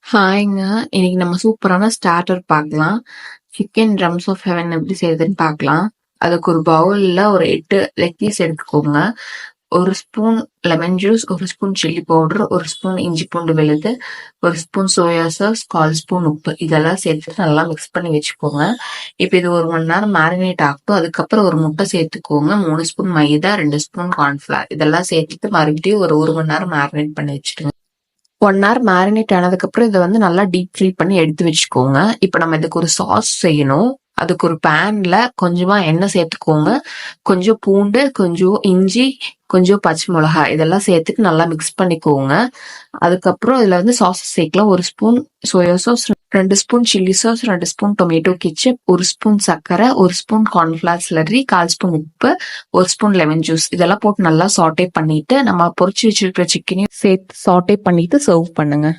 ஹாய்ங்க. இன்னைக்கு நம்ம சூப்பரான ஸ்டார்ட்டர் பார்க்கலாம். சிக்கன் ட்ரம்ஸ் ஆஃப் ஹெவன் எப்படி செய்யுதுன்னு பார்க்கலாம். அதுக்கு ஒரு பவுல்ல ஒரு 8 லெக் பீஸ் எடுத்துக்கோங்க. 1 spoon lemon juice, 1 spoon chilli powder, 1 spoon இஞ்சி பூண்டு விழுது, 1 ஸ்பூன் சோயா சாஸ், 1/4 ஸ்பூன் உப்பு இதெல்லாம் சேர்த்துட்டு நல்லா மிக்ஸ் பண்ணி வச்சுக்கோங்க. இப்போ இது 1 மணி நேரம் மேரினேட் ஆகட்டும். அதுக்கப்புறம் ஒரு முட்டை சேர்த்துக்கோங்க. 3 ஸ்பூன் மைதா, 2 ஸ்பூன் கார்ன்ஃப்ளவர் இதெல்லாம் சேர்த்துட்டு மறுபடியும் ஒரு 1 மணி நேரம் மேரினேட் பண்ணி வச்சுடுங்க. 1 ஹவர் மேரினேட் ஆனதுக்கப்புறம் இதை வந்து நல்லா டீப் ஃப்ரை பண்ணி எடுத்து வச்சுக்கோங்க. இப்போ நம்ம இதுக்கு ஒரு சாஸ் செய்யணும். அதுக்கு ஒரு பேன்ல கொஞ்சமா எண்ணெய் சேர்த்துக்கோங்க. கொஞ்சம் பூண்டு, கொஞ்சம் இஞ்சி, கொஞ்சம் பச்சை மிளகாய் இதெல்லாம் சேர்த்துட்டு நல்லா மிக்ஸ் பண்ணிக்கோங்க. அதுக்கப்புறம் இதுல வந்து சாஸ் சேர்க்கலாம். 1 spoon soya sauce, 2 spoon chilli sauce, 2 spoon tomato ketchup, 1 spoon சர்க்கரை, 1 ஸ்பூன் கார்ன்ஃபிளவர் ஸ்லர்ரி, 1/4 ஸ்பூன் உப்பு, 1 ஸ்பூன் லெமன் ஜூஸ் இதெல்லாம் போட்டு நல்லா சாட்டே பண்ணிட்டு நம்ம பொரிச்சு வச்சிருக்கிற சிக்கனையும் சேர்த்து சாட்டே பண்ணிட்டு சர்வ் பண்ணுங்க.